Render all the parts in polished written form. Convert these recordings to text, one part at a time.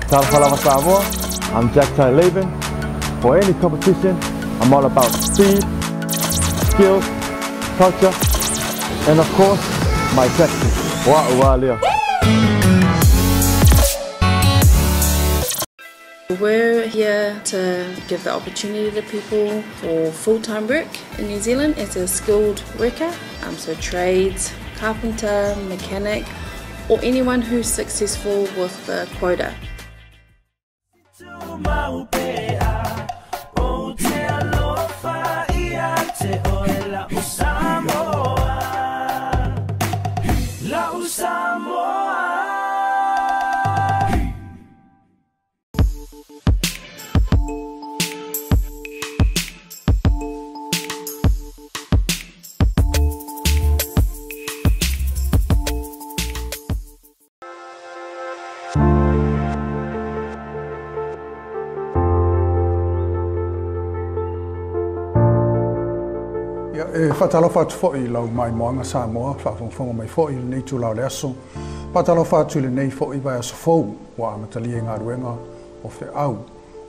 Talafalava Samoa. I'm Jack Ty Laban. For any competition, I'm all about speed, skills, culture, and of course, my Texas. Wa'ualia. We're here to give the opportunity to people for full-time work in New Zealand as a skilled worker, so trades, carpenter, mechanic, or anyone who's successful with the quota. Fatalofa foi lau mai moanga Samoa whaafonga mai foi nei tu lau leaso. Fatalofa tu le nei foi vai aso fou wa amatalia ngā ruenga o whe au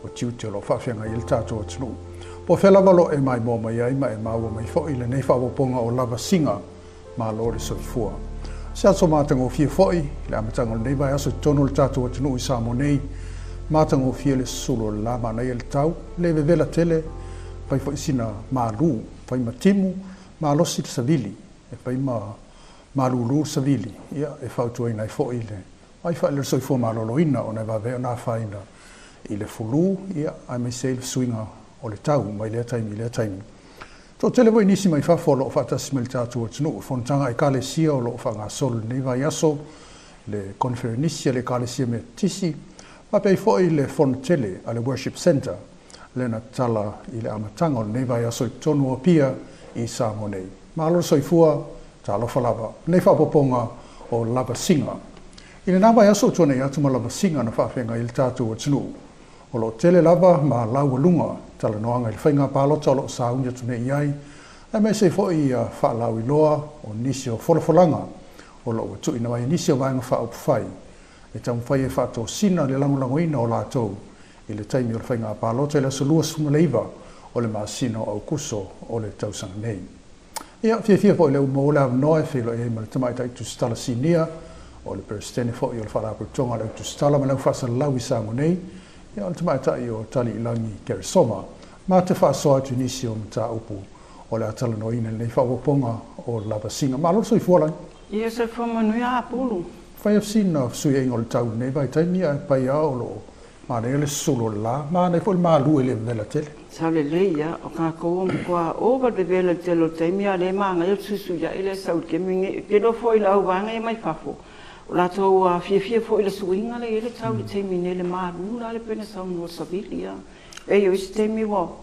o tiutio lo whawhianga i le tātua tunu. Po whelawalo e mai mō mai ai ma e maua mai foi le nei whawaponga o lava singa ma lore soifua. Se aso mātanga o fia foi le amatanga o nei vai aso tono le tātua tunu i Samoa nei mātanga o fia le sulo le lama nei le tau le vevela tele pai foi sina malu pai matimu ma losi te savili e pai ma lulu savili ia e fautua ina i fo ile ai fa le soi fo ma loloina ona va ve na faina ile fulu ia ai me sei swinga o le tau mai le taimi to tele voi nisi mai fa folo fa ta smelta tu tnu fontanga e kale sia o lo fa nga sol nei vai aso le conferenisia le kale sia me tisi ma pe fo ile fontele ale worship center lena tala ile amatanga nei vai aso tonu pia i Samoa nei. Malo soifua talo falava. Nei whapoponga o lava singa. I le nama aso tōne i atu ma lava singa na whawhenga i le tātua tunu. O lo tele lava ma laua lunga tala noanga i le whainga pālota o lo saunga tōne i ai. E me se fo i whaalau i loa o nisi o wholafolanga o lo tu ina mai nisi o vaenga whaupwhai. E tamu whai e whaato sina le langolangoina o lātou i le taimi o le whainga pālota i le solua sumaleiva o le masino au kuso o le tausanga nei. Ia, fia po i le umola noe whilo e ma le tamai tai tu stala sinia o le perstene fo i o le wharaputonga le tu stala ma lau whasa lau i Samoa nei. Ia, le tamai tai o tali ilangi keresoma. Ma te whasoa tu nisi o mta upu o le atala noina nei whawaponga o lava singa. Ma alo soi fualai? Ia, soi fuamanui a apulu. Whai afsina sui e ngol tau nei vai taimi a pai ao lo ma ne le solo la ma ne fo il malu le vela tele sa le leia o ka ko kwa over de vela tele taimi a le manga il susu ya ile sau ke mingi ke do fo ila wanga e mai fafo o la to a fia fo ile suinga le ile tau le taimi ne le malu la le pena sau no sabilia e yo iste mi wo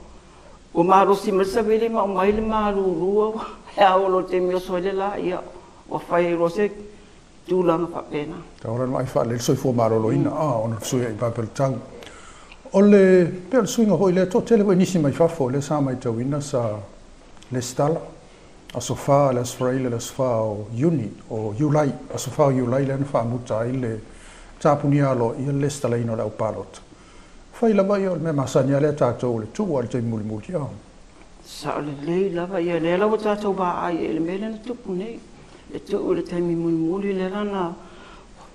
o maru si me sabili ma mai le malu ruo ya o lo taimi o so le la ia o fai rose tūlanga whapena. Ta ora mai wha le soi fo marolo ina ona sui ai papel tau. O le pēl suinga hoi le to tele wai nisi mai whafo le sa mai tau ina sa le stala a sofa le asfraile le sofa o Juni o Julai a sofa o Julai le na whaamuta i le tāpunia alo i le stala ino le au palot. Whai lava i o me masania le tātou le tua le te muli muli au. Sa o le lei lava i le lawa tātou ba ai e le mele na tupu nei. E tu o le taimi muli le rana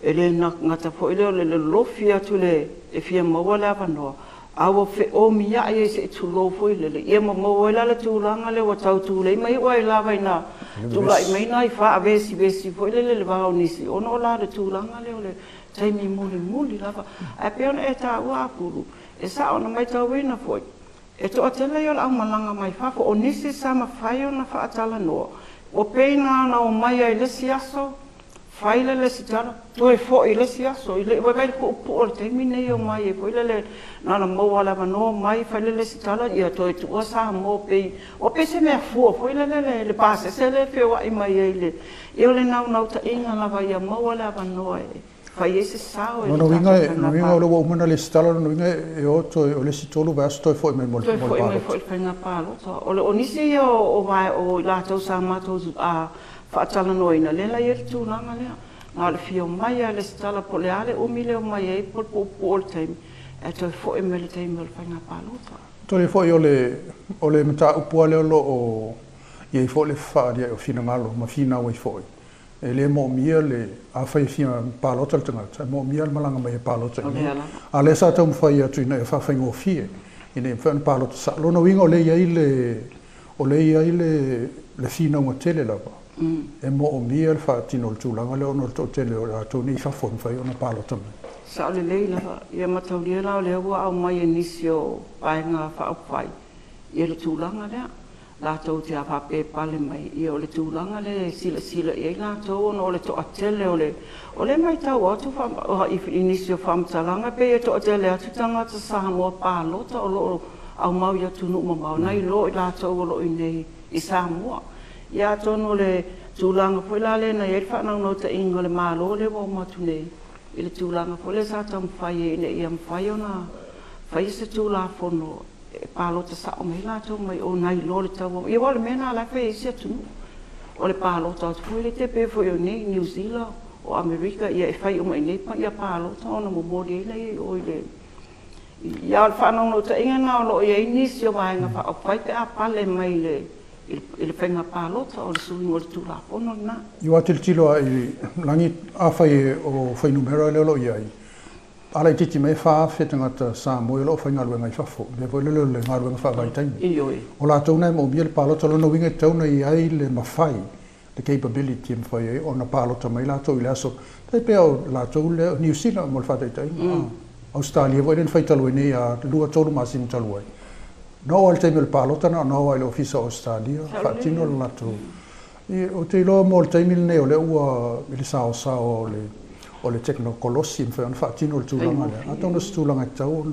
e le ngata po ile le lofi atu le e fia maua le avanoa awa fe o mia e se tu lofo ile le ia maua le tūranga le wa tau tū le mai wa lava ina tu lai mai nai fa vesi po ile le vao nisi ono la le tūranga le o le taimi muli lava a pe ona e ta ua apuru e sa ona mai tau ina foi e to atele yo la malanga mai fa o nisi sa ma fai ona fa atala no o peina na o mai ai lesi aso, whaile lesi tala, toi fo i lesi aso, i le wai ko o te mine o mai e poile le nana maua lava no mai whaile lesi tala, ia toi tua sa mo pei, o pe se mea fua, foile le pase, se le whiwa i mai e le, i o le nau ta inga lava ia maua lava no e, whai e se sao e le tātaka na pai. No winga o umana lesi tala, no winga e o toi o lesi tolu vaso toi fo i mai mol palota. Toi fo i mai fo i whainga palota. O nisi o vai o lātou sa mātou a whaatala noina, le la ere tūranga lea. ngā le fio mai a le stala po le ale umile o mai e po all time e toi fo e mele te imel whainga pālota. Tole fo i o le mata upua leo lo o i fo le whaaria o whina ngalo, ma whina o i fo i. E le mo mia le a whai whina pālota le tangata, mo mia le malanga mai e pālota i. A le sa tau mwhai atu ina e whawhaingo o fie, ina e whaina pālota sa. Lona winga o le iai le whina unga tele lava. E mo o mia le whaatino le tūlanga leo no le tō tele o la tō ni whawhon whai o na pālota mai. Sa o le leila, ia matauria la o le ua au mai e nisi o paenga whaapwhai. Ia le tūlanga lea, la tau te apape pale mai. Ia o le tūlanga le sila ia la tau o le to atele o le mai tau atu i nisi o whamtalanga pe e to atele atu tangata Samoa pālota o lo au mau ia tunu mamau. Nai lo i la tau o lo i nei i Samoa. Ia tono le tūlanga poi la le na e whanau no ta ingo le mālo le wau matu nei. I le tūlanga po le sa tam whai e ne ia mwhai o na whai se tūla whono e pālota sa o mei la tau mai o nai lo le tau. Ia wale mena la whai e sia tunu. O le pālota atu pui le te pe fwoi o nei New Zealand o Amerika ia e whai o mai nei pa ia pālota o na momori e lei o i le. Ia le whanau no ta inga na o lo i e nisi o vaenga wha o whai te a pale mai le il whenga pālota o le suingo le tūla pono na. Iwa te tilo ai langi awhai o whainumera leo lo iai. Ala i titi mai whaafe tangata Samoa lo whainga luenga i whafo. Me voi leo le ngā luenga whaavai taimi. Ioi. O la tauna mo mia le pālota lona winga tauna i ai le mawhai. The capability m whai o na pālota mai la tau i le aso. Tai pia o la tau le New Zealand mo le whaatai taimi. Australia voi len whaitalu e nei a lua tolu masin talu ai. No al taimi le pālota na no ai le ofisa o Australia. Whaatino le latu. O te ilo mo le taimi le nei o le ua i le sao o le teknokolosi mwhai on whaatino le tūlanga le. Ata ona se tūlanga i tau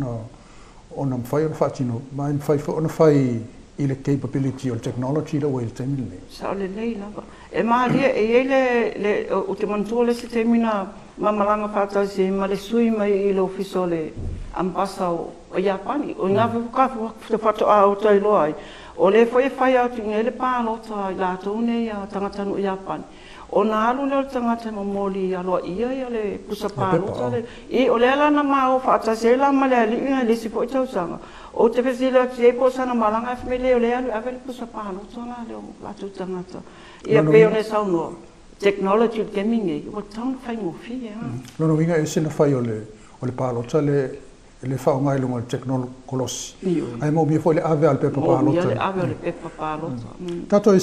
ona mwhai on whaatino. Mai mwhai ona whai i le capability o le technology le ua i le taimi le nei. Sa o le lei lava. E maa lia e le o te mantua le se taimina mamalanga whaatasi ma le sui mai i le ofisa o le ambasa o Iapani. O ngā whiwhakafu te whatoa o tai loa ai. O le whai atu ngai le pālota i la tau nei a tangatanu Iapani. O nā alu leo tangata mamoli a loa ia i le pusa pālota le. I o le ala na maa o whaatasi e la ma le ali inga lisi po i tausanga. O te whesila ati e po sana malanga e whmele o le alu ave le pusa pālota la leo la tau tangata. Ia peo ne saunoa. Technology le keminge. O taun whaingo fie. Lono winga e sina whai o le pālota le whaongai lunga le teknokolosi. Ai mo mia fo le ave al pepa pālota. Mo mia le ave al pepa pālota. Tato e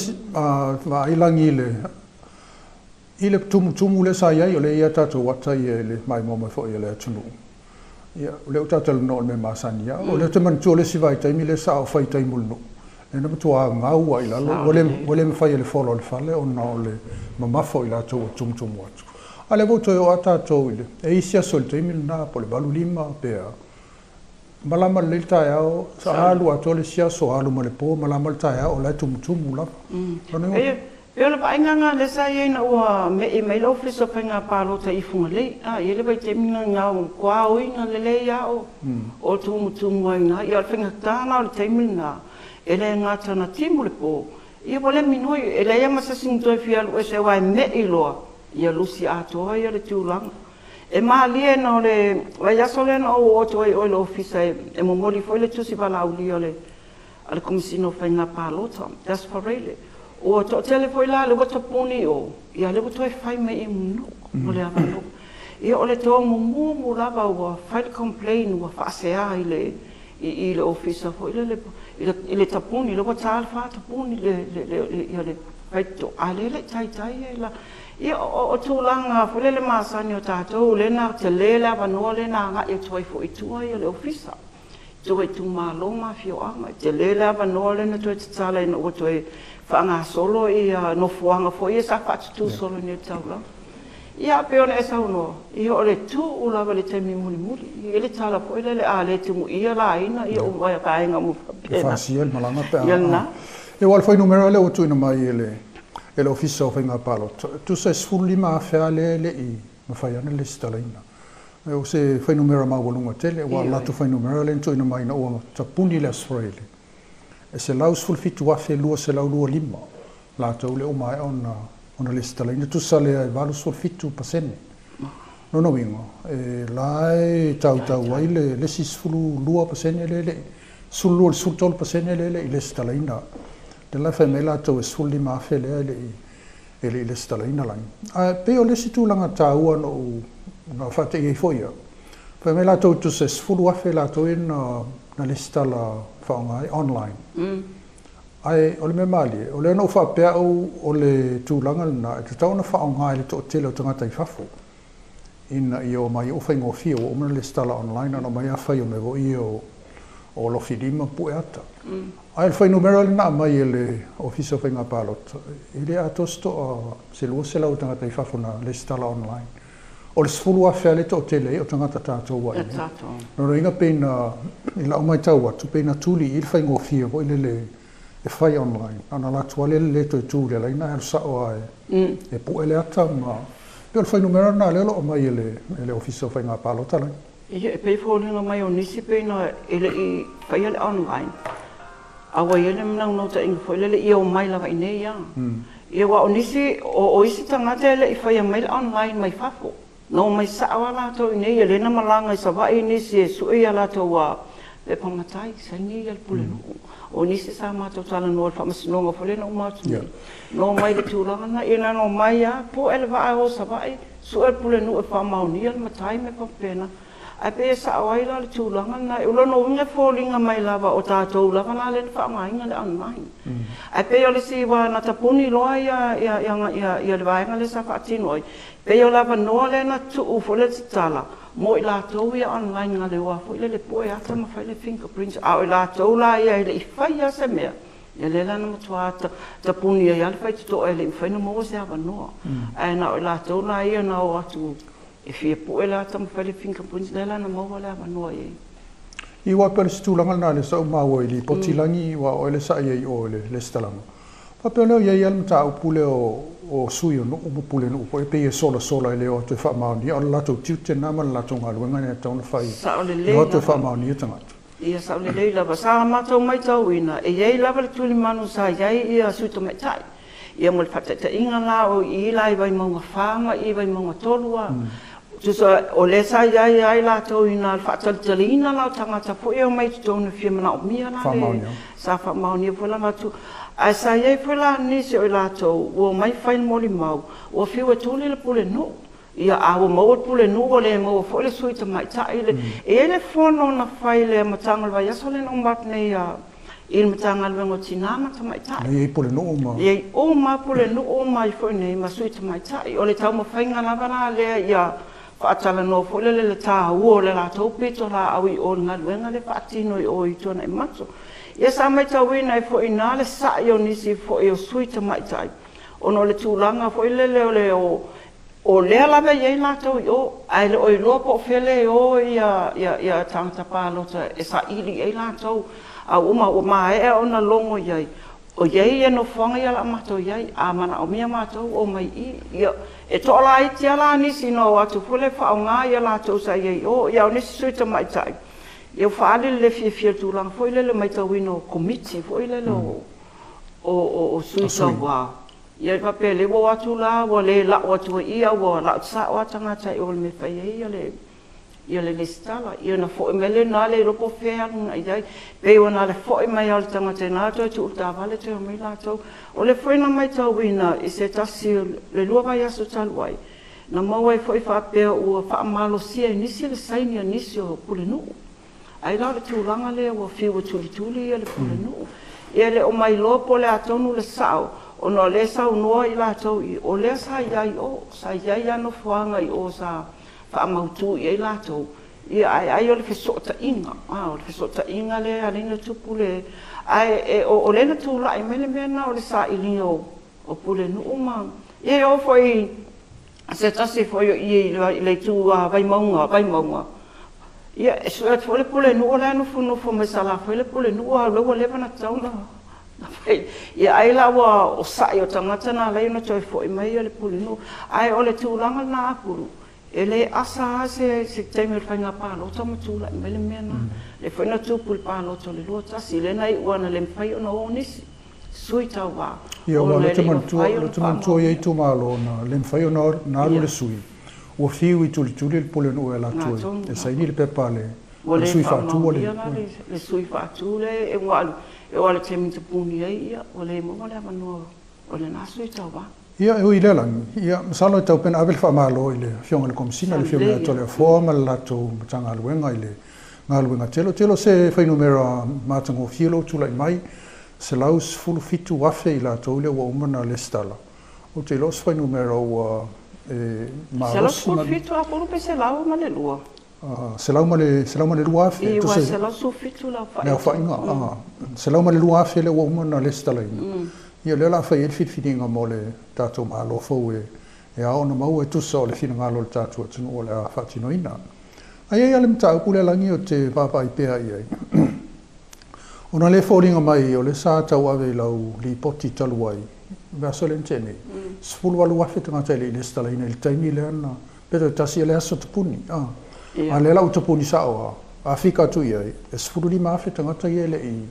ailangi i le tumu le sa iai o le ia tato wata i le mai moma fo i le atunu. Ia le o tato le no me masani ia. O le te mantua le siwai taimi le sa o whai taimu le no. E na matua ngau ai lalo. O le me whai le folo le fale o na o le mamafo i la tau o tumu atu. A le voto e o atatou i le. E isi aso le taimi le na po le balu lima pea. Malama le tae au, sa alu ato le sia so alu ma le po, malama le tae au, le tumu la. Peo le painganga le sa iei na ua me e mai lau fliso painga pālota i funga lei. Ie le bai te mina ngā kua oi na le lei au, o tumu ai na. Ia le whinga tāna o le teimina, e le ngā tana timu le po. Ia wale minoi, e le ia masasing toi fialu e se wai me i loa. Ia lusi atoa ia le tūlanga. E maa lie na o le, wai aso le na o oto ai o le ofisa e momoli foi le tusi pala au li o le komisino whainga pālota. Das whareile. O to tele foi la le wata puni o. Ia le wato e whai me i munu. O le awa no. Ia o le tō mumu lava ua whai complain ua whaasea i le ofisa foi i le tapuni. Le wata al wha tapuni le whai to. A le tai e la. Ia o tūlanga fo le masani o tātou le na te le la wanoa le na ngā i toi fo i tua i le ofisa. Toi tu malo ma fio anga. Te le la wanoa le na toi te tala i na o toi whaanga solo i no fuanga fo i sa whatu solo ni taula. Ia peona e saunoa. Ia o le tū o lawa le teimi muli. I le tala fo i le a le tumu ia la ina i o mai kainga mu whapena. Whasia le malanga pea. Ia na. E wal whai numera le o tuina mai e le ofisa o whainga pālota. Tu sa sfuli maa whea le i ma whai ana le stalaina. E o se whai numera maa walunga tele, wa latu whai numera le ntuina mai na ua tapuni le asfraile. E se lau sfuli fitu wafe lua se lau lua lima. La tau le o mai o na ona le stalaina tu sale ai valu so fitu pasene no wingo lai tau ai le sisfulu 2% le sulu sul 12% le stalaina de la famela to suli ma fele le stalaina lang pe o le situlanga tau no fate e foia famela to sulu afela to in na le stala fa online ai o le memali o le no fa pe o le tulanga na te tau na fa ngai le to tele o tanga tai fafo in io mai o fai ngofio o me le stala online no mai afai o me vo io o lo fidima pueata ai fai numero na mai le office of nga palot ile atosto se lo se la o tanga tai fafo na le stala online o le sfulu afele to tele o tanga tato wa no ringa pena ila o mai tau tu pena tuli il fai ngofio o le e fai online ana la tuale le to tu le ina sa o e po ele ata ma pe fai numero na le lo mai le office fai nga palo tala e pe fo le mai o nisi pe na ele i fai ele online awa ele mna no ta ing fo le i o mai la ine ya e wa o nisi o isi tanga tele i fai mai online mai fafo no mai sa wala to ine ele na malanga sa va nisi su ia la to wa le pamatai sa ni el pulenu o nisi sa mato tala no fa masnonga fole no mato no mai le tulanga na ina no mai ya po ele va o sa vai su el pulenu e fa mauni el matai me pa pena a pe sa wai la le tulanga na e lo no nge folinga mai lava o tato lava na le fa mai ngale online a pe o le si wa na tapuni lo ya le vai ngale sa fa tinoi pe o lava no le na tu fole tala mo la to ia online nga le wa fo le poe ata ma fai le fingerprints a la to la ia le fai ya se me ia le la no tuata ta puni ia le fai to ele fai no mo se ava no e na la to la ia na o atu e fi poe la ata ma fai le fingerprints le la no mo le ava no ia i wa per stulanga na le sa ma wo li potilangi wa o le sa ia o le stalanga pa pe no ia le mta pule o sui no o pule no o pe sola ele o te fa ma ni on la to tute na ma la to nga luenga ne tau na fai o te fa ma ni tanga ia sa le la ba sa ma to mai tau ina e ia la ba tuli manu sa ia su to mai tai ia mo fa te inga la o i la i vai mo fa ma i vai mo tolua tu sa o le sa ia la to ina fa talina la tanga ta fo e mai to no fi ma o mia la sa fa ma ni fo la ma tu a sa ia foi la nisi o lato o mai fai moli mau o fiu e tole le pule no ia a o mo pule no o le mo fo le suita mai ta ile e le fono na fai le matanga vai aso le no mat ne ia il matanga le ngo tina ma ta mai ta e pule no ma e o ma pule no o mai fo ne ma suita mai ta o le tau mo fai ngala bana le ia fa tala no fo le ta o le lato pito la au i o ngal le fa tino o i tona e matso ia sa mai tau ina fo ina le sa io nisi fo io suita mai tai ono le tulanga fo le o le la be ye la tau io ai le o i lopo fele o ia tangta palo e sa ili e la tau a uma e ona longo ye o ye no fonga ia la mato ye a mana o mia mato o mai ia e to la i tia la nisi no atu fo le fa nga ia la tau sa ye o ia nisi suita mai tai eu falo le fia tu lang foi le mai tau ino committee foi le o suita wa ia papele wo atu la wo le la o tu ia wo la sa o tanga tai o me fai ia le stala ia na foi mele na le ropo fea na ia pe ona le foi mai al tanga tai na tu ta vale te mai la tau o le foi na mai tau ina i se tasi le lua vai aso talwai na mau foi fa pe o fa malo sia inisi le saini inisi o pule no ai la tu langa le o fiu tuli le pule no ia le o mai lopo le atonu le sao o no le sao no i la tau i o le sa ia no fuanga i o sa fa mautu i la tau ia ai o le fesota inga o le fesota inga le alinga tupu le ai o le na tu la i mele mena o le sa i lio o pule no uma ia o foi se tasi foi i le tu vai maunga ia e so foi le pule no la no fo me sala foi le pule no lo le bana tau na ia ai la wa o sa yo tangata na le no toi foi mai le pule no ai o le tu langa na apuru ele asa se teme fanga pa lo tama tu la mele mena le foi na tu pul pa lo to le lo ta si le nai wana le fai no nisi suita wa Ia wa le te mantua ia tu malo na le mfai na le sui. O fiu I tuli pole no la tu. E sai ni le pepa le sui fa tu le sui fa tu le e wa le te minta puni ia o le mo le mano o le na sui tau ba. Ia e ile lang ia salo tau pen avel fa malo ile fionga le komsina le fionga tole forma la tu tanga luenga ile ngaluenga telo se fai numero matango filo tula mai se laus fulu fitu wafe la tole wa umana le stala o telo se fai numero ma se laus fulu fitu a polo pe se lau ma le lua se lau ma le lua fe to se laus fulu fitu la fa inga se lau ma le lua fe le wa umana le stala ia le la fai il fitinga mo le tatou malo fo e ao na mau e tusa o le fina ngalo le tatou tunu o le a fatinoina. Ai ale mta pule langi o te papa I pea ai. Ona le folinga mai o le sa tau ave lau li poti talu ai. Ba sole ntene. Sfulu walu wafe tanga tele le stala ina il taimi le ana. Pero tasi le aso tupuni. A le lau tupuni sa o a fika tu ai. E sfulu li mafe tanga tele I.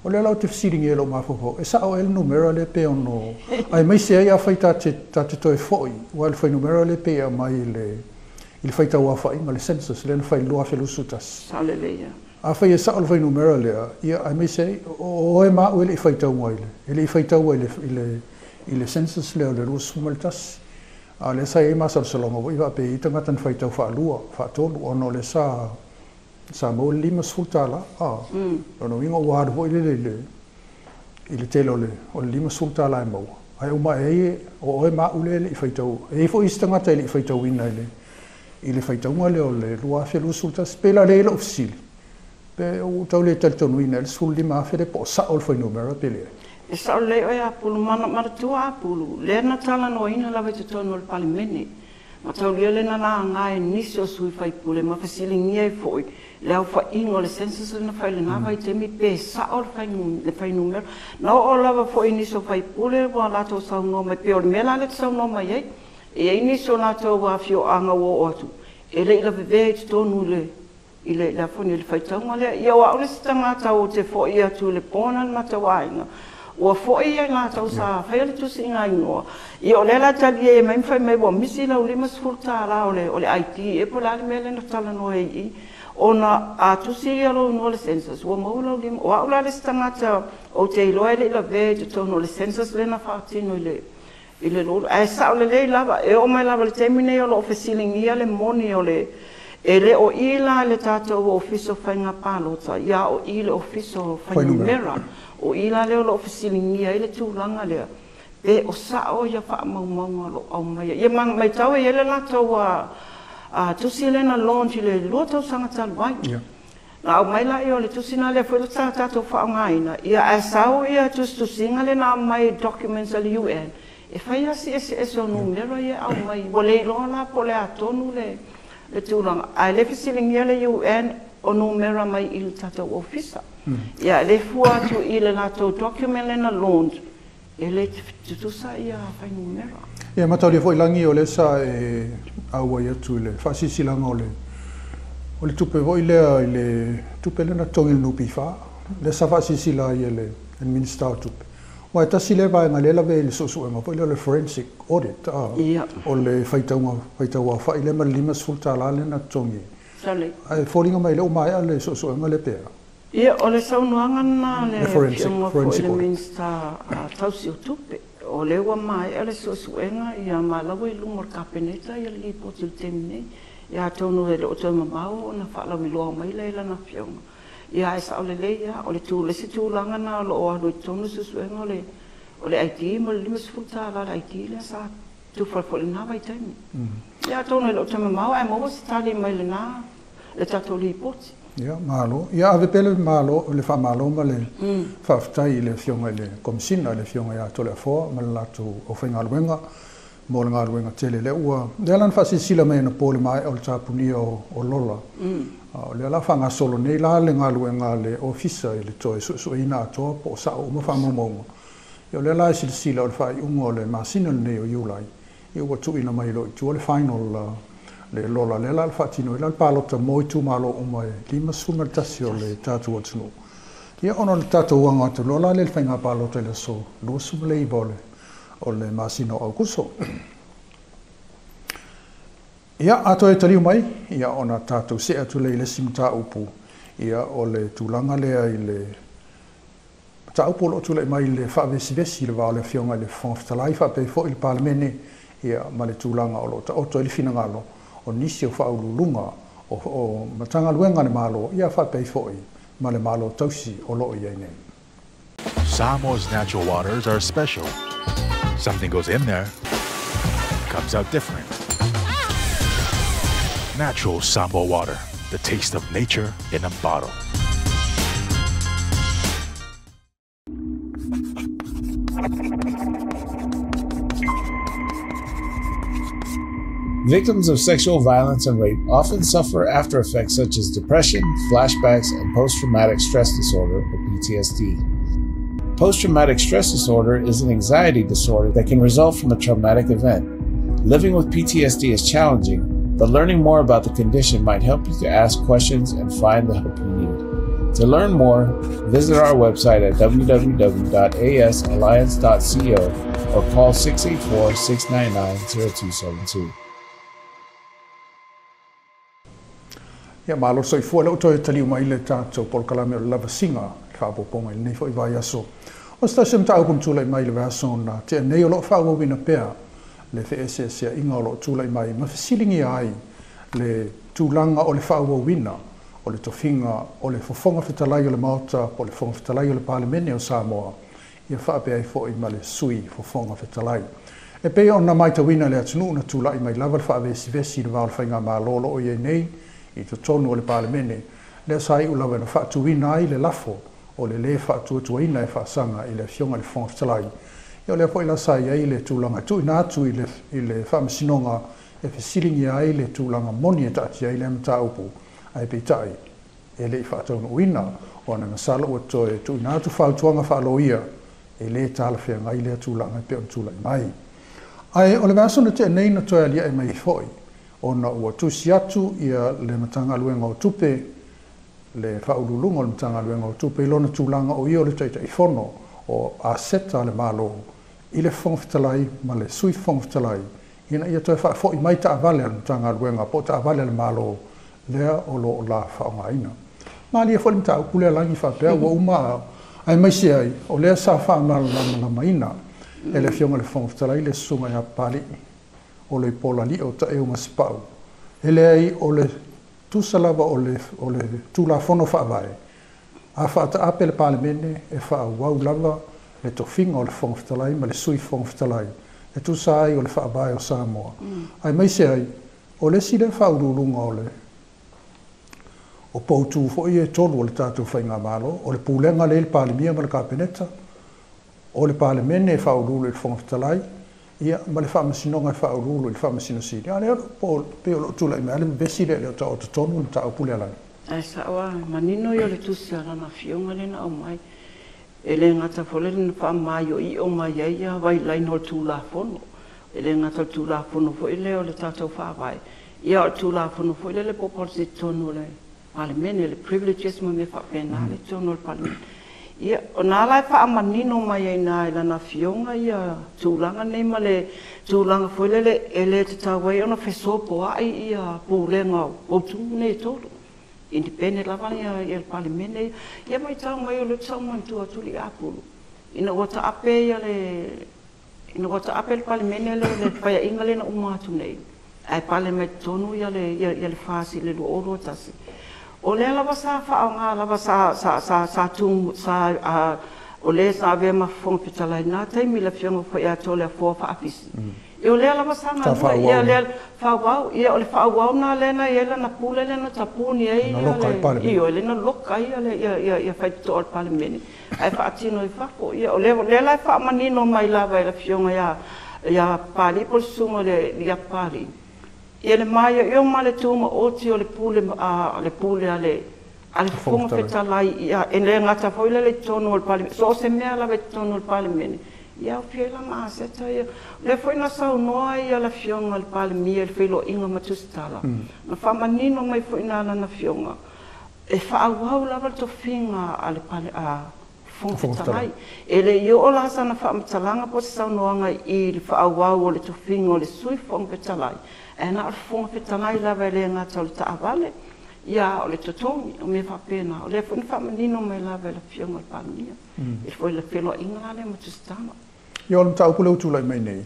O le lau te fisiringi e lo mafofo. E sa o el numero le pe ono. Ai mai se ai a fai ta te toe foi. Wa le fai numero le pe a mai le il fai tau a fai ma le census le fai lua felusutas. Hallelujah. A fai e sa o le fai numero le ia ai mai se o e ma o le fai tau mai le. Ele fai tau ile census le o le lua sumaltas. A le sa e ma sa salonga o iwa pe I tangatan fai tau fa lua, fa tolu ono le sa mo lima sultala ono ingo wad vo ile telo le o lima sultala e mo ai uma o ma ule le faitau e fo istanga tele faitau ina ile faitau male o le lua fe lu sulta spela le ofsil pe o tau le tonu ina le sul lima fe de po sa o foi numero pele e sa le o ya pulu mana tua pulu le na tala no ina la vetu tonu al palimene ma tau le na la ngai niso sui fai pule ma fasilingi e foi leo fa ingo le census na fai le na vai te mi pe sa o le fai numero no o lava fo ini so fai pule wa la to sa no me pe o mela le sa no mai e ini so na to wa fio anga wo otu e le la ve to nu le ile la fo ni le fai tanga le ia wa o le stanga ta o te fo ia tu le pona ma ta wainga o fo ia la ta sa fai le tu singa ino e o le la ta ye mai fai me bo misi la o le masfurta la o le IT e po la me le na tala no e ona a tusi alo no le census o mo lo lim o ala le stangata o te loe le la ve to no le census le na fati no ile lo a sa le lava e o mai lava le termine o lo officialing ia le moni o le ele o ila le tato o officio fanga palota ia o ile officio fanga numera o ila le o officialing ia ile tulanga le e o sa o ia fa mau lo o mai ia mai tau e le la to wa tu silena launch le loto sanga talwai na mai la io le tu sinale foi lo tata to fa ngaina ia asau ia tu singale na mai documents al UN e fai asi o numero ia au mai vole lo na pole atonu le tulanga a le fisiling ia le UN o numero mai il tata officer ia le fua tu ile na to document le na launch e le tu sa ia fai numero ia matau foi langi o le sa aua ia tu le fasisilanga o le tupe voi le tupe le na tongil nupi fa le sa fasisila ia le administrator tupe wa ta sile vai ngale la ve le sosu nga poi le forensic audit o le faitaua fa ile ma lima sulta la le na tongi sale ai folinga mai le o mai le sosu nga le pera ia o le saunuanga na le forensic minister tausi tupe o le wa mai ele sosuenga ia malawi lumor kapeneta ia li potil temne ia tonu le o tonu mau na fala mi lo mai le na fiong ia sa ole le ia o le tu le situ langa na lo o no tonu sosuenga o le IT mo le misfuta la IT le sa tu for na vai temi ia tonu le o tonu mau ai mo stali mai le na le tatoli poti ia malo ia ave pele malo le fa malo ma le fa ftai le fionga le komsina le fionga ia tole fo ma la tu o fenga luenga mo nga luenga tele le ua le lan fa sila mai na pole mai o tapuni o lola le la fa nga solo nei la le nga luenga le officer le to so ina to po sa o mo fa mo yo le la sila o fa ungo le masina ne o yulai io tu ina mai lo tu le final le lola le la fatino le palota mo tu malo o mai lima sumertasio le tatu atunu Ia ono le tātou anga atu lola le whainga pālo te le so. Lua sumule i bole o le masino au kuso. Ia ato e taliu mai, ia ona tātou se atu le ile simta upu. Ia o le tūlanga lea i le ta upu lo tūlai mai le whaavesi le wao le fionga le whangaftalai whapei fo i le palemene ia ma le tūlanga o lo ta oto i le finangalo o nisi o whaululunga o matanga luenga le malo ia whapei fo i ma le malo tausi o lo i nei. Samoa's natural waters are special. Something goes in there, comes out different. Natural Samoa water, the taste of nature in a bottle. Victims of sexual violence and rape often suffer after effects such as depression, flashbacks, and post-traumatic stress disorder, or PTSD. Post-traumatic stress disorder is an anxiety disorder that can result from a traumatic event. Living with PTSD is challenging, but learning more about the condition might help you to ask questions and find the help you need. To learn more, visit our website at www.asalliance.co or call 684-699-0272. Ia malo so I fua lau toi taliu mai le tātou polkalame o le lava singa whaapoponga I nei fo I vai aso. O stasem ta aukum tūlai mai le vaso na te nei o lo whaawawina pēr le wheesesia inga o lo tūlai mai ma whisilingi ai le tūlanga o le whaawawina o le tofinga o le fofonga whetalai o le maota o le fonga whetalai o le palemene o Samoa ia whaapea I fo I ma le sui fofonga whetalai. E pei o na maitawina le atunu na tūlai mai lava le whaavesi le wao le whainga malolo o iei nei I to tonu o le palemene, le sai ulawa na whaatuina ai le lafo o le whaatuatuina e whaasanga I le fionga le fonga whetalai. Ia le po ila sai ai le tūlanga tuina atu I le whaamasinonga e whisilingi ai le tūlanga moni e taati ai le mta upu ai peitai. E le I whaatauna uina o na ngasala ua toe tuina atu whaatuanga whaaloia e le tālawhia ngai le tūlanga pe on tūlai mai. Ai o le vasona te nei na toe alia e mai foi. Ona ua tusi atu ia le matanga luenga o tupe, le whaululunga o le matanga luenga o tupe, ilona tūlanga o ia o le taita I whono o a seta le malo, I le whongwhitalai ma le sui whongwhitalai. Ina ia toi whaafo I mai ta avale al matanga luenga, po ta avale al malo, lea o lo o la whaonga ina. Maa lia whole mta ukulea langi whaapea, ua umaa, ai mai se ai, o lea sa whaamala lama ina, e le fionga le whongwhitalai le sunga ia pali. O le pola li o ta eo masipau. Ele ai o le tusalava o le tula fono whaavae. A whaata ape le palemene e whaawau lava le tofinga o le whongwhitalai ma le sui whongwhitalai. E tusa ai o le whaavae o Samoa. Ai mai se ai, o le sile whaurulunga o le o poutu fo I e tolu o le tātou whainga malo, o le pūlenga le palemia ma le kapeneta, o le palemene e whaurulu le whongwhitalai, ia ma le whaamasinonga e whaurulu le whaamasinosiri. A leo po peo lo tula I mea le besi le ta o te tonu le ta o pule alai. Ai sawa, manino yo le tusi ala na fionga le na o mai. E le ngata fole le na whaamai o I o mai ia wai lain o tūla fono. E le ngata tūla fono fo I leo le tātou whaavai. Ia o tūla fono fo I le popol se tonu le palemene, le privileges ma me whapena le tonu le palemene. Ia, o nā lai whaamanino mai ai nā ila na fionga ia tūlanga nei ma le tūlanga whoilele e le te tāwai ona whesopo ai ia pūrenga o tūmu nei tōru. Independent lava ia le palemene ia mai tau mai o le tau mantua tuli apuru. Ina wata ape ia le palemene le paya inga le na umatu nei. Ai palemene tonu ia le whasi le lu oro tasi. O le lava sa whaonga, lava sa tung, o le sa ave ma whonga pitalai nā taimi la fionga whai a tole a fua whaapisi. E o le lava sa ngā rua, ia le whawau, ia o le whawau nā lena, ia le na pule le na tapuni ei, ia le na loka ia whai tuto o le palemene. Ai whaatino I whako, ia o le lai whaamanino mai lava I la fionga ia pali, po sunga le pali. Ia le mai o ma le tūma oti o le pule ale whonga whetalai ia e le ngata whoile le tonu o le palemene. So se mea lawe tonu o le palemene. Ia o pia la maa seta ia. Le whoina sau noa ia la fionga le palemia le whilo inga matusitala. Na whamanino mai whoina ala na fionga. e whaauau lava to whinga ale pale a whongwhitalai. E le i o la sana whaamatalanga po se saunoanga i le whaauau o le to whinga o le sui whongwhitalai. E na ar whongwhitalai lava le ngata o le taawale. Ia o le totongi o me whapena. O le whuni whamanino me lava le whionga le palmia. E fwoi le wheloa inga le matusitama. Ia o le mta upule utulai mai nei.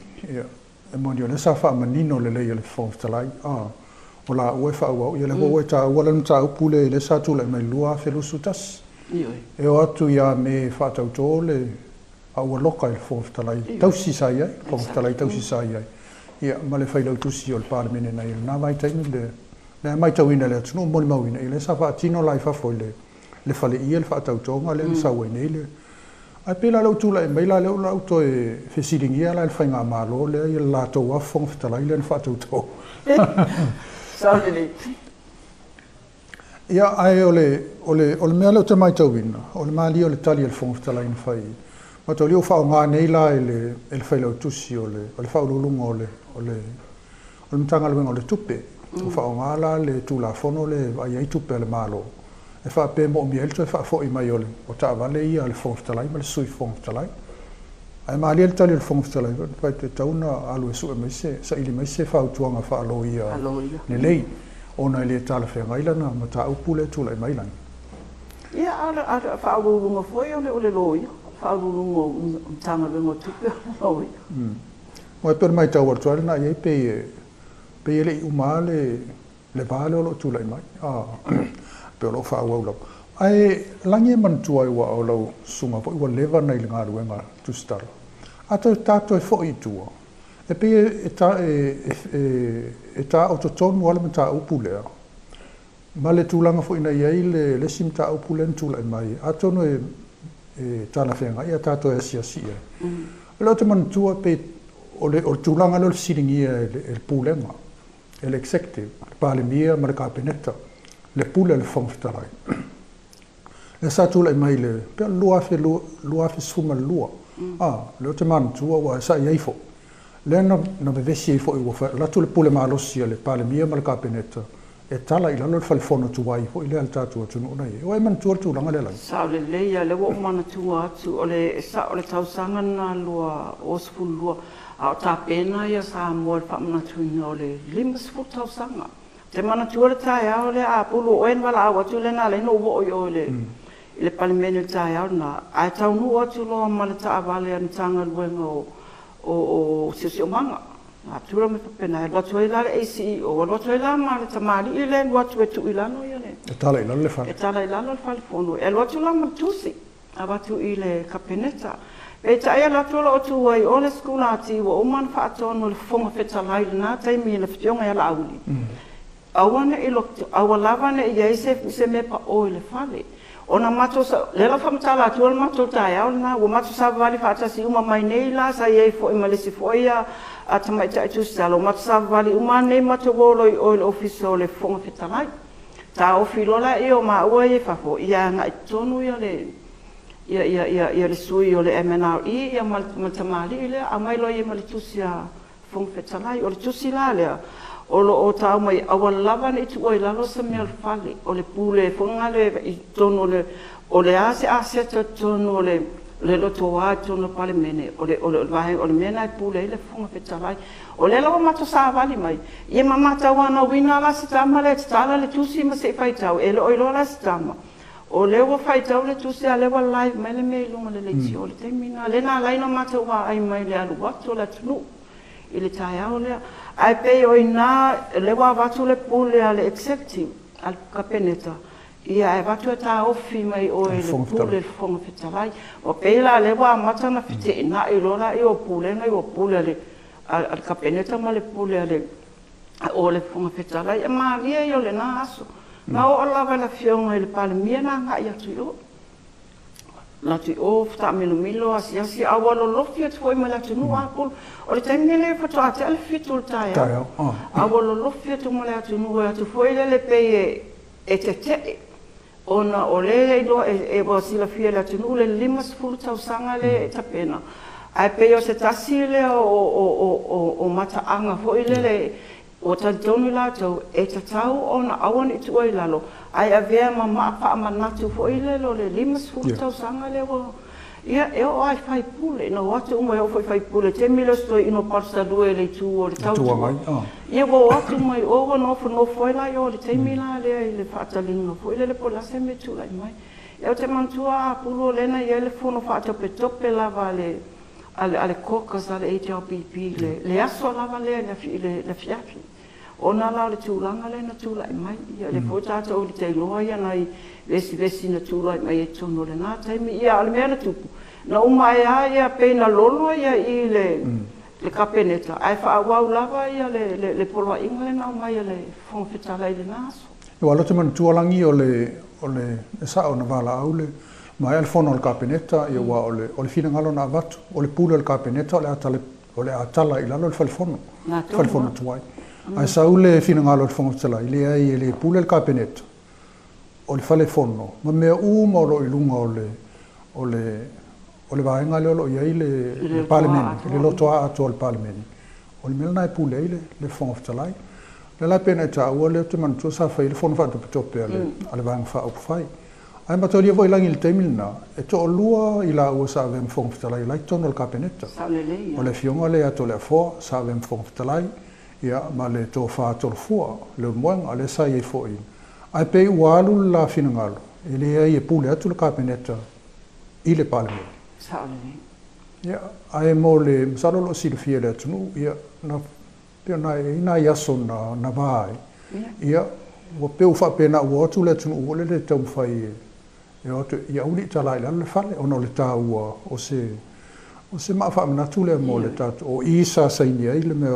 E moni o le sa whamanino le lei o le whongwhitalai. O la ue whaauau. Ia le hoa ta wala mta upule le sa tulai mai lua whelusu tas. E o atu ia me whaatauto le aua loka i le whongwhitalai. Tausi sai ai. Whongwhitalai tausi sai ai. Ia ma le whailau tusi o le paramene nei. Nā mai taimi le mai tauina le atunu moli mauina. I le sa whaatino lai whafoi le whale ia le whaatautonga le saua i nei le. Ai pela lau tula e meila leo lau to e whesiringia la le whainga malo le i la tau a whongwhitalai le whaatauto. Saunini. Ia ai o le mea leo te mai tauina. O le maali o le tali le whongwhitalai na whai. Ma tau leo whao ngā nei la e le whailau tusi o le whaululunga o le mtanga luenga o le tupe. O whao ngā la le tula whono le ai ai tupe le malo. E wha pe mo mi elto e wha fo i mai ole. O ta vale ia le whongwhitalai ma le sui whongwhitalai. Ai maali le tali le whongwhitalai. Pai te tauna alu e su e maise. Sa ili maise whautuanga wha alo ia. Le lei. Ona le tala whengailana ma ta upule tula i mailani. Ia ara whaururunga foi o le loia. Whaururunga tanga vengo tupe o loia. Mo e per mai tau artuare na iei pe le i uma le vale o lo tula i mai. Pe o lo whaauau lau. Ai langi e mantua i wa o lau sunga po i wa lewa nei le ngā ruenga tustara. Ato tātou e fo i tua. E pe e tā o to tonu wale me tā upulea. Ma le tūlanga fo ina iei le sim tā upulea tula i mai. Ato no e tāna whenga ia tātou e asia. Leo te mantua pe o le tūlanga leo le siringia e le pūlenga. E le executive. Le pālemia ma le kāpeneta. Le pule le whongwhitalai. Le sa tula i mai le pe lua fe suma lua. Leo te mantua wa e sa iei fo. Le na vevesi fo i wofa la tu le pule malosia le pale mia mal kapeneta e tala i lalo le falfono tu wai fo i le alta tu no nei o e man tu langa le la sa le ia le wo mana tu atu o le tausanga na lua o sful lua a ta pena ia sa mo fa mana tu no le limas fu tausanga te mana tu le taia o le a pulu o en wala o tu le na le no wo o le pale menu taia na a tau no o tu lo mana ta vale an tanga luengo o sisi o manga. A tura me pena, e lotu e la le ACE, o lotu e la ma le tamari i le lotu e tu i lano i le. E tala i lalo le fale. E tala i lalo le fale fono. E lotu la ma tusi, a watu i le kapeneta. E ta ea lotu la o tu wai o le skulati, o man fa atonu le fonga fetalai le nā taimi le fionga e la auli. Awane i lotu, awalawane i eise se me pa o i le fale. Ona mato sa lela famtala tu mato taia ona o mato sa vale fata si uma mai nei la sa ye fo imalisi fo ia atama ta tu salo mato sa vale uma nei mato volo i oil officer le fonga fitalai ta o filola e o ma o ye fa fo ia na tonu ia le sui o le MNRE ia mal tamali le a mai lo ye mal tu sia fonga fitalai o le tu sila le o tau mai awalawa ni tu oi lalo sa mea fale o le pule fonga le i tono le o le ase tono le loto wa tono pale mene o le vahe o le mena i pule le fonga fetalai o le lawa mato sa vali mai ia mamata wana wina la sitama le tala le tusi ma se faitau e le oilo la sitama o le wa faitau le tusi a le wa live mai le mei lunga le leiti o le temina le na laino mata wa ai mai le alu watu la tunu i le tae au lea. Ai pei o ina le wa watu le pule a le executive al kapeneta. Ia e watu e ta ofi mai o e le pule le fonga fitalai. O pei la le wa matana fite ina i lola i o pule na i o pule al kapeneta ma le pule o le fonga fitalai. E maa lia i o le na aso. Na o alawa la fionga i le pale mia na nga i atu i o. La tu o fta milo asi awalo lofi at foi mala tu no apol o le temele fato ate al fitul taia awalo lofi tu mala tu no atu foi le pe e te ona o le do e bo sila fia la tu no le limas fulu tau sanga le tapena ai pe o se tasile o mata anga foi le o talitonu lātou e tatau ona awan i tuai lalo ai avea ma whaamanatu fo i lelo le 5 tausaga le o ia e o ai fai pule no atu uma e o fai pule te mila stoi ino parsalue le tu o le tautua ia o atu mai o no foi la o le te mila le whaatalino fo i le pola se me tu lai mai ia o te mantua pulo lena ia le fono whaatope lava ale kokas ale HLPP le aso lava le fiafi ona la le tūlanga le na tūlai mai ia le fōtata o le teiloa ia nai vesi na tūlai mai e tono le nā taimi ia ale mea na tupu na umai a ia peina lolo ia i le kapeneta ai whaawau lava ia le poloa inga le na umai ia le whongwhetalai le nāso Ua alo te manu tualangi o le sa o na wala au le mai ale fono o le kapeneta ia ua o le fina ngalo na avatu o le pule o le kapeneta o le atala i lalo le whalifono tuai ai sau le fina ngalo le whongwhetalai le ai le pule o le kapeneta o le whalifono ma mea uma o lo i lunga o le vaenga le olo iai le palemeni, le lotoa ato o le palemeni. O le mele nai pule ai le whongwhetalai. Le lai pena e ta ua leo te manutua sa whai le whono whaatope a le vaenga wha aupu whai. Ai matoria voi langi le teimilina, e to o lua i la ua sa avem whongwhetalai lai tono le kapeneta. O le fionga le ato le afoa sa avem whongwhetalai, ia ma le tō whaatoro fua, le unmoenga, le sa iei fo in. Ai pei ua alu la fina ngalo, e le ai e pule atu le kapeneta i le palemeni. Ia, ai mo le masalo lo silifia le atunu, ia na iaso na vai. Ia, ua peu whapena ua atu le atunu ua le tau mwhai ia uli talai le fale, ona le tā ua o se maa whaamanatu le mo le tatu, o isa saini ai le mea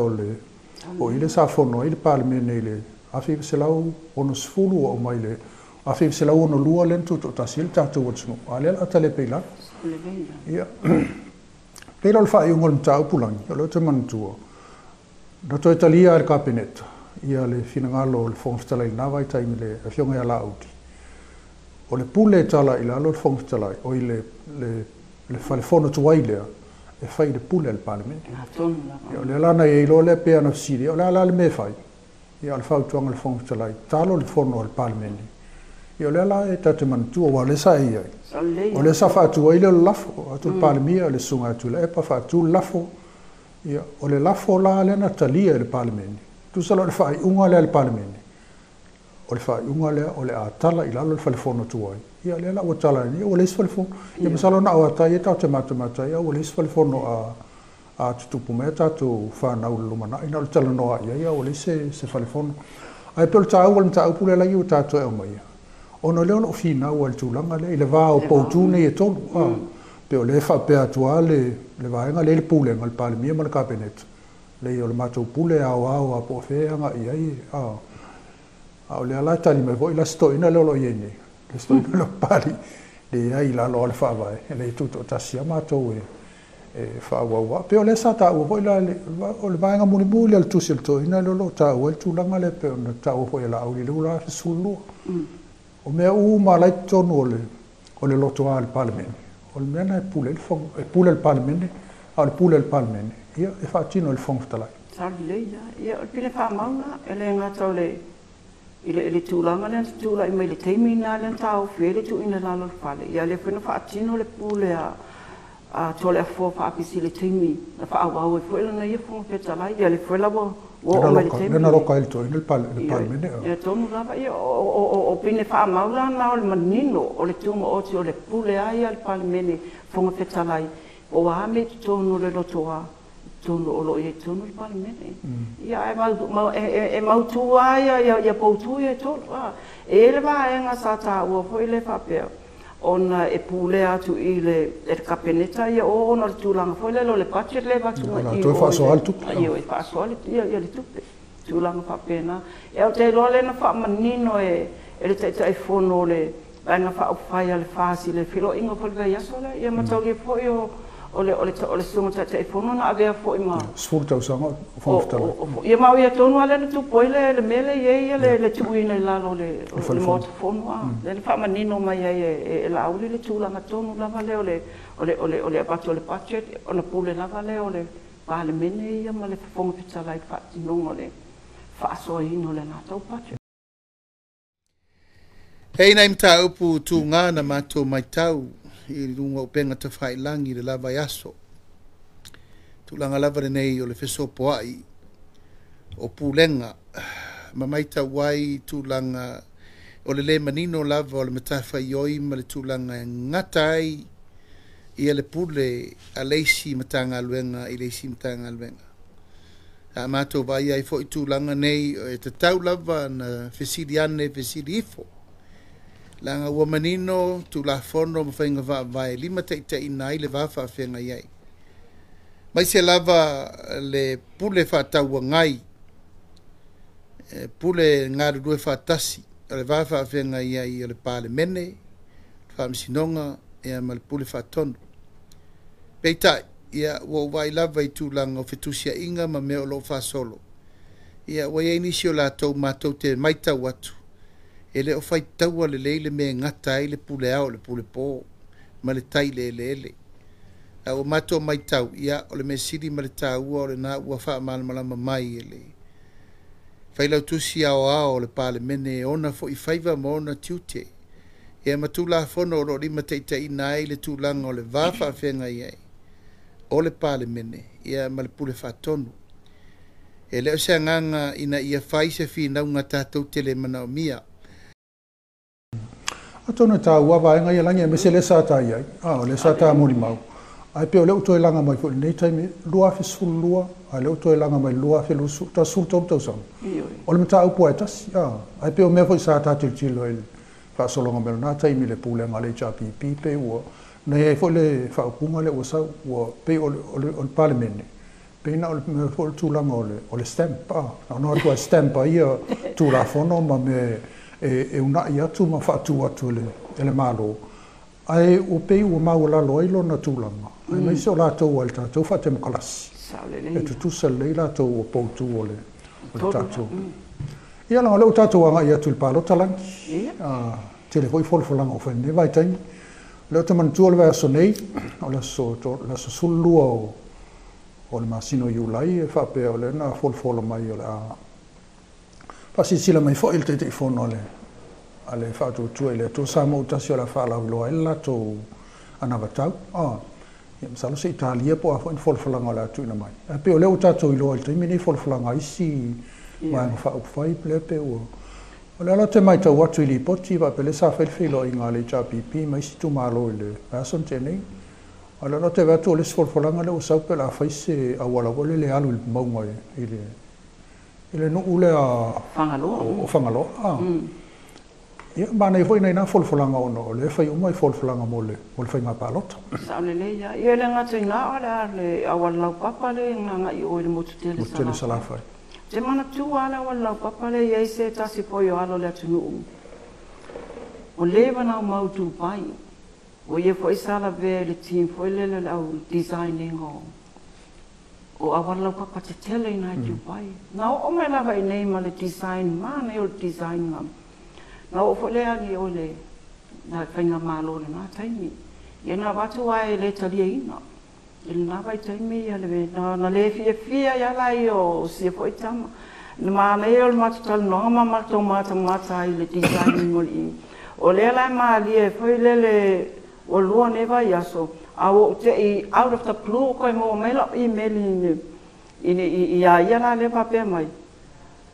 o ile sa fono ai le palemene le awhi se lau ono sifulu o mai le awhi se lau ono lua le ntu tasi le tatu atunu, ale ala tale peila. Ia, peila le whae ungol mta upulangi, o leo te manutua. Na toi talia le kapeneta, ia le finangalo le whongwhetalai nawai taimi le fionga ia la auti. O le pule tala i lalo le whongwhetalai, o i le whalefono tuai lea, e whai le pule le palementi. O le lana e ilo le pea na fsiri, o le ala le me whai. Ia le whautuanga le whongwhetalai, talo le fono le palementi. Ia le ala e tate manutua, wa le sa iai. O le sa whaatua i le lafo, atu le palemia, le sunga atu le epa whaatua lafo, ia, o le lafo la le na talia le palementi. Tu salo le whai unga le palementi. O le whai unga le o le atala i lalo le whalefono tuai. Ia le ala ua tala ni, o le isi whalefono. Ia masalo na awatai e tau te matamata, ia o le isi whalefono a tutupu mea tatu whanau le lumana. Ina o le tala noa ia, o le isi se whalefono. Ai pe o le tāu, o le tāu pule lagi o tatu e o mai. Ono leo no fina ua le tūlanga le, i le vā o pautune e tonu. Pe o le whapea atua le vaenga le pulenga le palemia ma le kapeneta. Le o le matou pule au a po wheanga i ai. O le alai tali mai voi la stoina leo lo iene. Le stoina lo pali. Le ai la lo le whawai. Le tuto tasia matou e whawawa. Pe o le sa ta ua voi la o le vaenga muni muli al tusi al toina leo lo ta ua le tūlanga le pe o na ta ua voi la au li lula le sulua. O mea uma lai tonu o le lotoa le palemeni. O le mea na e pule le palemeni, a le pule le palemeni. Ia e whaatino le whongwhetalai. Sali leia, ia o pile whaamauna, e le ngatau le tūlanga le tūla i mai le teimina le tau whiere tu ina lalo le pale. Ia le whena whaatino le pule a tole a fua whaapisi le teimi, na whaawau e fuela na ia whongwhetalai, ia le fuela Lena roka il toi, il palemene. Ia tonu lava, ia o pine whaamaula na o le manino, o le tumo oti o le pule ai al palemene whongwhetalai. O ame tonu le lotoa, tonu o lo i tonu le palemene. Ia e mautua ia poutu ia tonu. E le vaenga sa ta ua foi le whapea. Ona e pule atu i le kapeneta ia o ona le tūlanga foi le lo le budget le vatunga i o le... Toi whaaso al tupe. Ia e whaaso al ia le tupe. Tūlanga whapena. E o te loa le na whaamanino e le tai whono le vaenga whaupwhai a le whaasi le whilo inga foi le iaso le. Ia matau le foi o le sunga tai whono na avea foi ma... Sfuru tau sanga whongwhetala. Ia mau ia tonu ale na tupoi le mele ia le tuuina i lalo le motu whono. Le whaamanino mai e lauli le tūlanga tonu lava le o le abatu o le budget, o na pule lava le o le palemene ia ma le whongwhetala i whaatinonga le whaasoahino le nā tau patu. Hei nei mta upu tu ngā na mātou mai tau I runga o penga te whailangi le lava I aso. Tu langa lava nei o le wheso poai o pūlenga. Ma mai tau wai tu langa o le manino lava o le matawhai oi ma le tu langa ngatai I le pule a leisi matanga luenga I leisi matanga luenga. A mātou vai ai fo I tu langa nei e te tau lava na whesiri ane whesiri ifo. Langa ua manino tu la fono ma whainga vai lima te ina I le wafa whenga iai. Mai se lava le pule whatau ngai, pule ngāru rue whatasi, le wafa whenga iai o le pāle mene, whamisinonga, ea ma le pule whatonu. Peitai, ia ua wai lava I tūlanga o whetusia inga ma mea o lo whasolo. Ia ua iei nisi o la tau mātou te maitau atu. Ele o fai taua le leile me ngata I le pule au, le pule pō, ma le tai le ele. O mato mai tau, ia o le mesiri ma le tāua o le nā ua wha malama mai ele. Fai lau tusi ao ao le pāle mene ona fo I whaiva ma ona tiute. Ia matula fono o rima teita I nai le tūlanga o le wāwha whenga iai. O le pāle mene, ia ma le pule whatonu. E leo se nganga ina ia whai se whi naunga tātou tele mana o mia. Atona tā ua vaenga I langi me se le sata iai. Le sata mori mau. Ai pe o leo toi langa mai fo nei taimi lua fe sulua, ai leo toi langa mai lua fe lusu ta sul tom tau sang. O le mata upo ai tas. Ai pe o me fo sata tilo il fa solonga mel na taimi le pule ngale chapi pipe o nei fo le fa kunga le o sa o pe o parliament. Pe na o me fo tu langa o le stamp. No to stamp ia tu la fono ma me e una ia tu ma fa tu atu le malo ai o pe o ma o la loilo na tu langa ai mai so la to o ta to fa te malas e tu sa le la to o po tu o le ta tu ia la lo ta tu anga ia tu palo talang te le foi fol langa o fa ne vai tai le to man tu o le so nei o la so to la so sul o le masino yu lai e fa pe o le na fol mai o la Pasi sila mai fo il te fono ale fa tu ele to sa mo ta siola fa la lo ella to anavatau ia salo se Italia po fo fol flanga la tu na mai pe o le uta to lo te mini fol flanga isi ma fa up fai ple pe o la te mai to watu li poti va pe le sa fa filo inga le cha pipi mai si tu malo le person tene ala no te va to le fol flanga le o sa pe la fa se awala vole le alu mo mo ele no ule a fangalo ia bana foi nei na folfolanga ono le fai o mai folfolanga mole fai ma palot sa le ia ia le ngata nga ala le awala papa le nga I o le motutele sala fai te mana tu ala awala papa le ia se tasi foi o alo le tunu o le bana mau tu pai o ia foi sala ve le team foi le au designing o awala papa te tele ina tu pai na o me la vai nei ma le design mana o design ngam na o fo le ani o le na whainga malo le nā taimi ia na watu ai le talia ina ele na vai taimi ia le na le fia ia lai o sia fo I tama na mana ia o le matutal noa ma mato mata ai le design o le lai ma lia fo le o lua ne vai aso au te I out of the blue ko mo mela email ia la le pape mai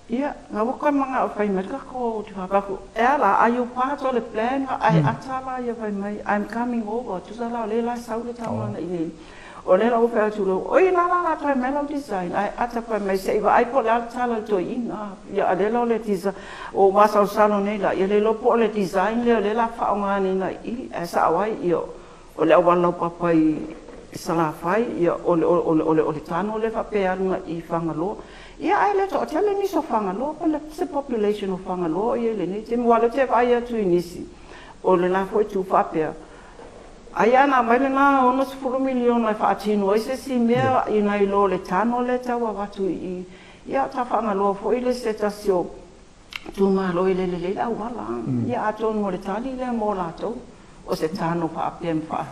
ia na ko manga o fai merka ko te papa ko ela are you part of the plan I atala ia fai mai I'm coming over to sala le la saule tamana I o le la o fa tu o ina la tra mela design I atapa mai se I po la tala to ina ia le lo le tisa o masa salo ne la ia le lo po le design le la fa ngani na I sa wai io o le awala papa I sala fai ia o le tano le fa pe anu I fangalo ia ai le to tele ni so fangalo pa le se population of fangalo ia le ni te wala te vai atu inisi o le na foi tu fa pe ai ana mai le na ono 4 million na fa tino ese si mea ina I lo le tano le tawa watu I ia ta fangalo foi le setasio tu ma lo le awala ia aton mo le tali le mo la to o se tano pa apem fa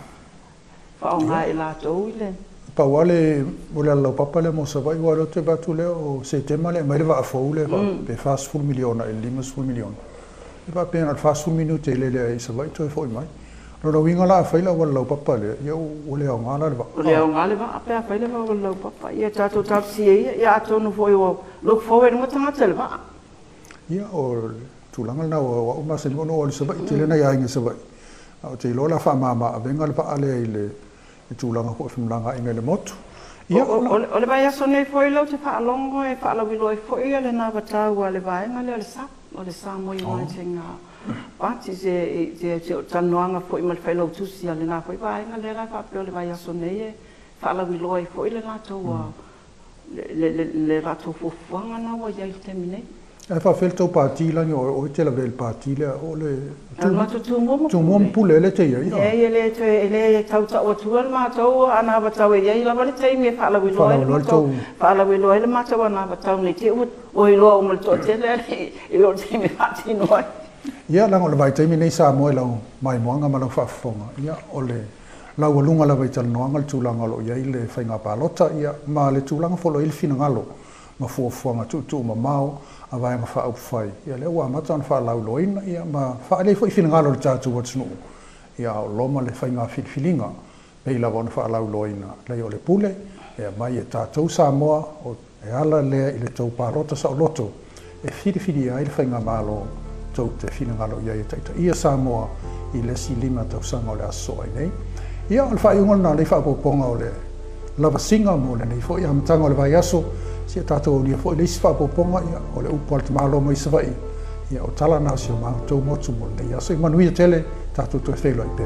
o ngai la to ile Pauale ole alla papa le mo sa vai wa te batu le o se te male mai va fo le pe fast full miliona e limus full miliona. E va pena fast full minute le le sa vai to fo mai. Lo winga la fa la wala papa le yo ole o ngala va. Ole o ngala va pe fa le va wala papa ia tato tapsi ia to no fo yo look forward mo tanga tel va. Ia o tulanga na o ma se no o sa vai te le na ia ngi sa vai. O te lo la fa mama venga le pa ale ile tulanga ko fumlanga ina le motu. Ia ole vai aso nei foi lo te fa longo e fa la wilo e foi le na bata wa le vai ngale le sa mo i mai tenga. Pati se tanoanga foi mal fa lo tusi le na foi vai ngale la fa le vai aso nei fa la wilo e foi le na to le rato fofanga na wa ia termine. E fa felto parti la o te la bel parti le o le tu mo pule le te ia. E le tau o tu ma tau ana ba tau ia la ba te me fa la wilo fa la wilo le ma tau ana ba tau ni te o i lo mo to te le i lo te me fa ti no. Ia la ngol vai te me nei sa mo la mai mo nga ma la fa fonga. Ia o le la o lunga la vai tal no ngal tu la ngalo ia le fa nga palota ia ma le tu la ngolo il fina ngalo ma fu fonga tu ma mau a vai ma fa au fai ia le wa ma tan fa lau loina ia ma fa le foi fina ngalo ta tu what's no ia lo ma le fa nga filinga pe la von fa lau loina le o le pule ia mai e ta tu sa mo o e ala le ile tau parota sa loto e fili ai le fa nga malo tau te fina ngalo ia ia sa mo i le silima tau sa ngole aso ai nei ia al fa ngol na le fa ponga o le lava singa mo le nei fo ia mtanga o le vai aso si tato ni fo le sfa poponga ia o le uport malo mo isvai ia o tala na si ma to mo tsumo le ia so manuia tele tato to felo i per